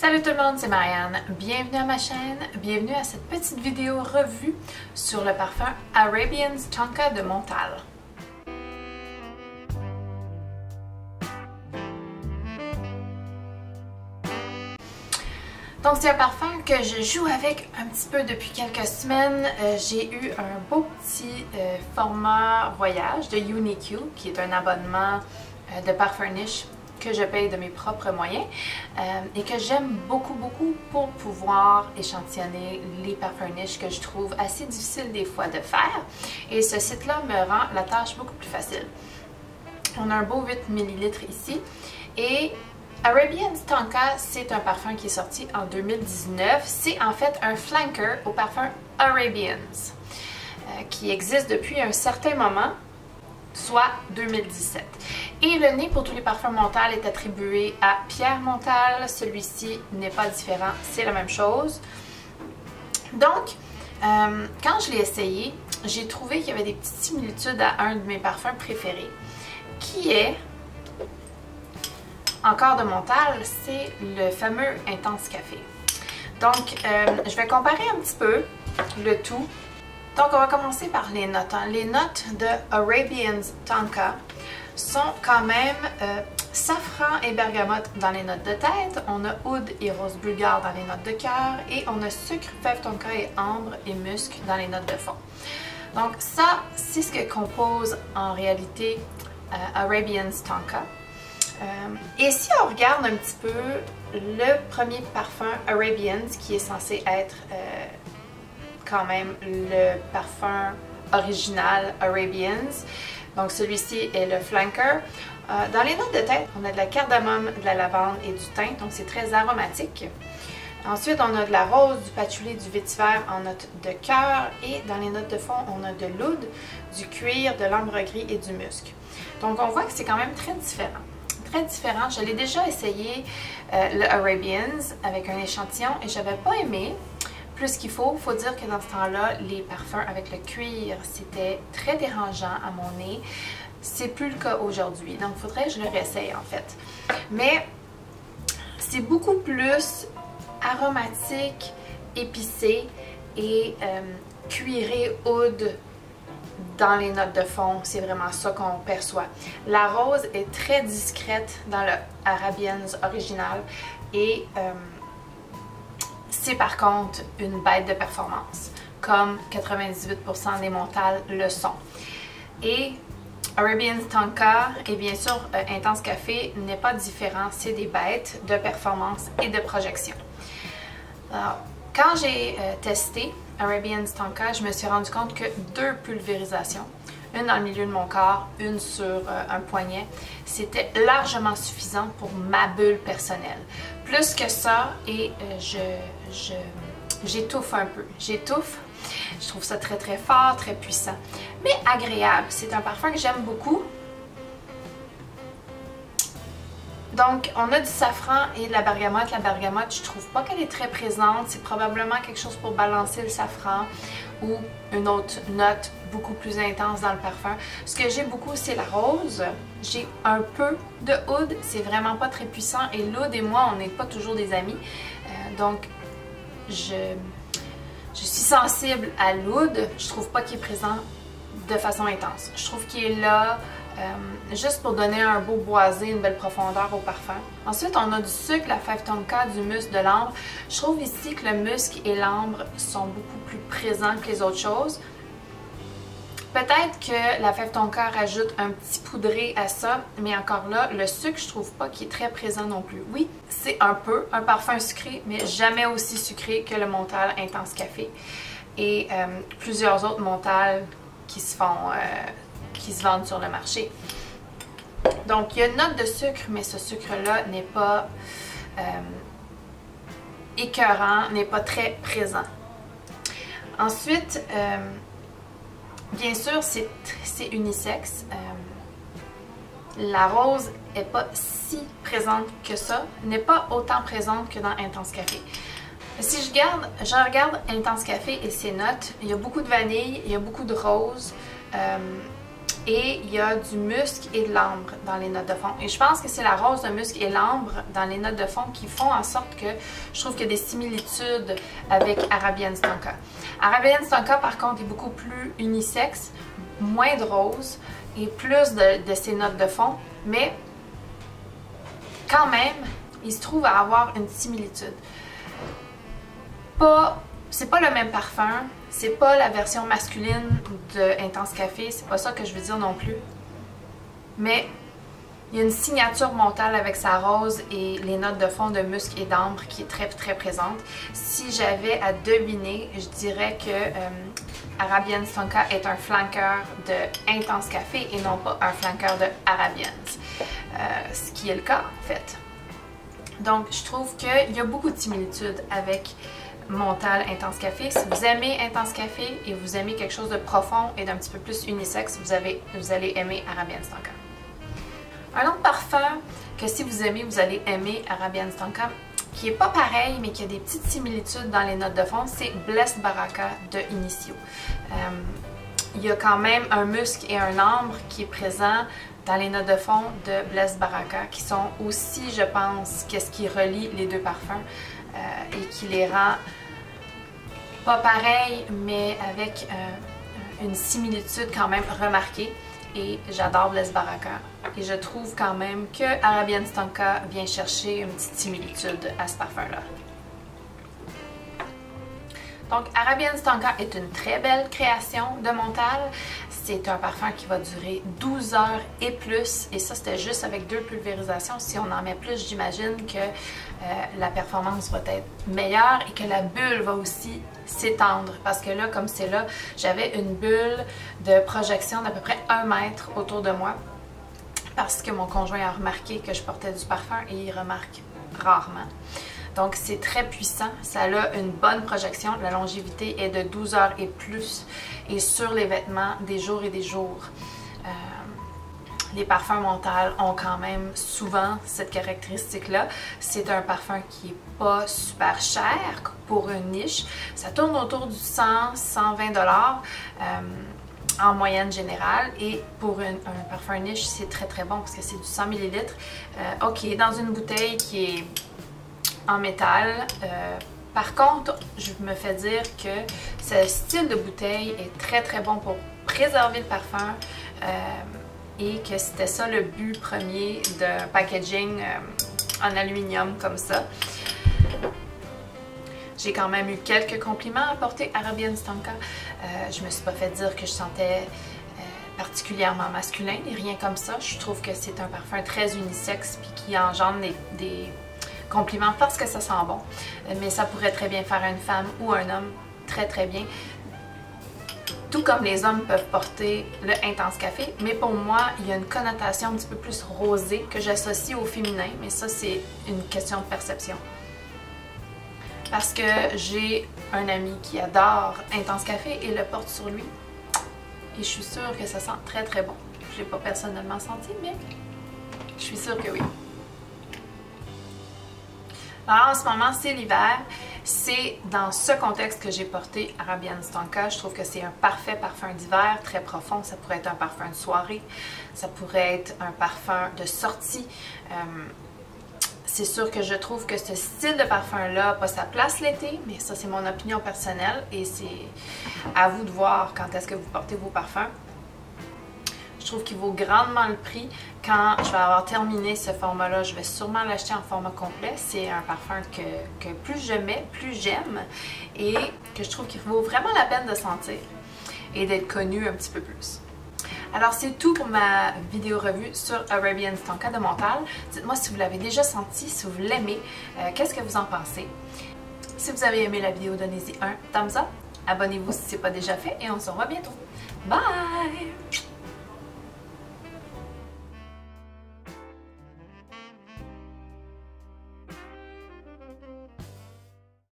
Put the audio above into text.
Salut tout le monde, c'est Marianne. Bienvenue à ma chaîne, bienvenue à cette petite vidéo revue sur le parfum Arabians Tonka de Montal. Donc c'est un parfum que je joue avec un petit peu depuis quelques semaines. J'ai eu un beau petit format voyage de UniQ, qui est un abonnement de parfum niche que je paye de mes propres moyens et que j'aime beaucoup pour pouvoir échantillonner les parfums niches que je trouve assez difficiles des fois de faire. Et ce site-là me rend la tâche beaucoup plus facile. On a un beau 8 ml ici et Arabians Tonka, c'est un parfum qui est sorti en 2019. C'est en fait un flanker au parfum Arabians qui existe depuis un certain moment, soit 2017. Et le nez pour tous les parfums Montal est attribué à Pierre Montal. Celui-ci n'est pas différent, c'est la même chose. Donc, quand je l'ai essayé, j'ai trouvé qu'il y avait des petites similitudes à un de mes parfums préférés, qui est, encore de Montal, c'est le fameux Intense Café. Donc, je vais comparer un petit peu le tout. Donc, on va commencer par les notes. Les notes de Arabians Tonka sont quand même safran et bergamote dans les notes de tête. On a oud et rose bulgare dans les notes de cœur. Et on a sucre, fève tonka et ambre et musc dans les notes de fond. Donc, ça, c'est ce que compose en réalité Arabians Tonka. Et si on regarde un petit peu le premier parfum Arabians, qui est censé être quand même le parfum original Arabians, donc celui-ci est le flanker. Dans les notes de tête, on a de la cardamome, de la lavande et du thym, donc c'est très aromatique. Ensuite, on a de la rose, du patchouli, du vétiver en note de cœur, et dans les notes de fond, on a de l'oud, du cuir, de l'ambre gris et du musc. Donc on voit que c'est quand même très différent. Très différent. Je l'ai déjà essayé, le Arabians, avec un échantillon et j'avais pas aimé. Plus qu'il faut dire que dans ce temps-là, les parfums avec le cuir, c'était très dérangeant à mon nez. C'est plus le cas aujourd'hui, donc il faudrait que je le réessaye en fait. Mais c'est beaucoup plus aromatique, épicé et cuiré oud dans les notes de fond. C'est vraiment ça qu'on perçoit. La rose est très discrète dans le Arabians original et c'est par contre une bête de performance, comme 98% des Montal le sont. Et Arabians Tonka et bien sûr Intense Café n'est pas différent, c'est des bêtes de performance et de projection. Alors, quand j'ai testé Arabians Tonka, je me suis rendu compte que 2 pulvérisations, une dans le milieu de mon corps, une sur un poignet, c'était largement suffisant pour ma bulle personnelle. Plus que ça, et j'étouffe un peu. J'étouffe, je trouve ça très fort, très puissant, mais agréable. C'est un parfum que j'aime beaucoup. Donc, on a du safran et de la bergamote. La bergamote, je trouve pas qu'elle est très présente. C'est probablement quelque chose pour balancer le safran ou une autre note beaucoup plus intense dans le parfum. Ce que j'ai beaucoup, c'est la rose. J'ai un peu de oud. C'est vraiment pas très puissant. Et l'oud et moi, on n'est pas toujours des amis. Donc, je suis sensible à l'oud. Je trouve pas qu'il est présent de façon intense. Je trouve qu'il est là juste pour donner un beau boisé, une belle profondeur au parfum. Ensuite, on a du sucre, la fève tonka, du musc, de l'ambre. Je trouve ici que le musc et l'ambre sont beaucoup plus présents que les autres choses. Peut-être que la fève tonka rajoute un petit poudré à ça, mais encore là, le sucre, je trouve pas qu'il est très présent non plus. Oui, c'est un peu un parfum sucré, mais jamais aussi sucré que le Montal Intense Café et plusieurs autres Montal qui se vendent sur le marché. Donc, il y a une note de sucre, mais ce sucre-là n'est pas écœurant, n'est pas très présent. Ensuite, bien sûr, c'est unisexe. La rose n'est pas si présente que ça, n'est pas autant présente que dans Intense Café. Si je regarde Intense Café et ses notes, il y a beaucoup de vanille, il y a beaucoup de rose. Et il y a du musc et de l'ambre dans les notes de fond. Et je pense que c'est la rose de musc et l'ambre dans les notes de fond qui font en sorte que je trouve qu'il y a des similitudes avec Arabian Stonka. Arabian Stonka, par contre, est beaucoup plus unisexe, moins de rose et plus de ces notes de fond. Mais quand même, il se trouve à avoir une similitude. C'est pas le même parfum, c'est pas la version masculine de Intense Café, c'est pas ça que je veux dire non plus. Mais il y a une signature montale avec sa rose et les notes de fond de musc et d'ambre qui est très très présente. Si j'avais à deviner, je dirais que Arabian Stonka est un flanqueur de Intense Café et non pas un flanqueur de Arabians. Ce qui est le cas en fait. Donc je trouve qu'il y a beaucoup de similitudes avec Montale Intense Café. Si vous aimez Intense Café et vous aimez quelque chose de profond et d'un petit peu plus unisexe, vous allez aimer Arabian Stonka. Un autre parfum que si vous aimez, vous allez aimer Arabian Stonka, qui est pas pareil mais qui a des petites similitudes dans les notes de fond, c'est Blessed Baraka de Initio. Il y a quand même un musc et un ambre qui est présent dans les notes de fond de Blessed Baraka, qui sont aussi, je pense, qu'est-ce qui relie les deux parfums et qui les rend pas pareils, mais avec une similitude quand même remarquée. Et j'adore Blessed Baraka. Et je trouve quand même que Arabian Stonka vient chercher une petite similitude à ce parfum-là. Donc, Arabian Stonka est une très belle création de Montale. C'est un parfum qui va durer 12 heures et plus. Et ça, c'était juste avec 2 pulvérisations. Si on en met plus, j'imagine que la performance va être meilleure et que la bulle va aussi s'étendre. Parce que là, comme c'est là, j'avais une bulle de projection d'à peu près 1 mètre autour de moi. Parce que mon conjoint a remarqué que je portais du parfum et il remarque rarement. Donc c'est très puissant, ça a une bonne projection, la longévité est de 12 heures et plus et sur les vêtements des jours et des jours. Les parfums Montale ont quand même souvent cette caractéristique-là. C'est un parfum qui n'est pas super cher pour une niche. Ça tourne autour du 100-120 $ en moyenne générale. Et pour un parfum niche, c'est très très bon parce que c'est du 100 ml. Ok, dans une bouteille qui est en métal. Par contre, je me fais dire que ce style de bouteille est très très bon pour préserver le parfum et que c'était ça le but premier d'un packaging en aluminium comme ça. J'ai quand même eu quelques compliments à apporter Arabian Stonka. Je me suis pas fait dire que je sentais particulièrement masculin et rien comme ça. Je trouve que c'est un parfum très unisexe puis qui engendre des compliments parce que ça sent bon. Mais ça pourrait très bien faire une femme ou un homme très très bien. Tout comme les hommes peuvent porter le Intense Café, mais pour moi, il y a une connotation un petit peu plus rosée que j'associe au féminin, mais ça, c'est une question de perception. Parce que j'ai un ami qui adore Intense Café et le porte sur lui. Et je suis sûre que ça sent très très bon. Je l'ai pas personnellement senti, mais je suis sûre que oui. Alors en ce moment, c'est l'hiver. C'est dans ce contexte que j'ai porté Arabian Stonka. Je trouve que c'est un parfait parfum d'hiver, très profond. Ça pourrait être un parfum de soirée. Ça pourrait être un parfum de sortie. C'est sûr que je trouve que ce style de parfum-là n'a pas sa place l'été, mais ça c'est mon opinion personnelle et c'est à vous de voir quand est-ce que vous portez vos parfums. Je trouve qu'il vaut grandement le prix. Quand je vais avoir terminé ce format-là, je vais sûrement l'acheter en format complet. C'est un parfum que plus je mets, plus j'aime et que je trouve qu'il vaut vraiment la peine de sentir et d'être connu un petit peu plus. Alors c'est tout pour ma vidéo revue sur Arabian Stonka de Montale. Dites-moi si vous l'avez déjà senti, si vous l'aimez, qu'est-ce que vous en pensez. Si vous avez aimé la vidéo, donnez-y un thumbs up. Abonnez-vous si ce n'est pas déjà fait et on se revoit bientôt. Bye!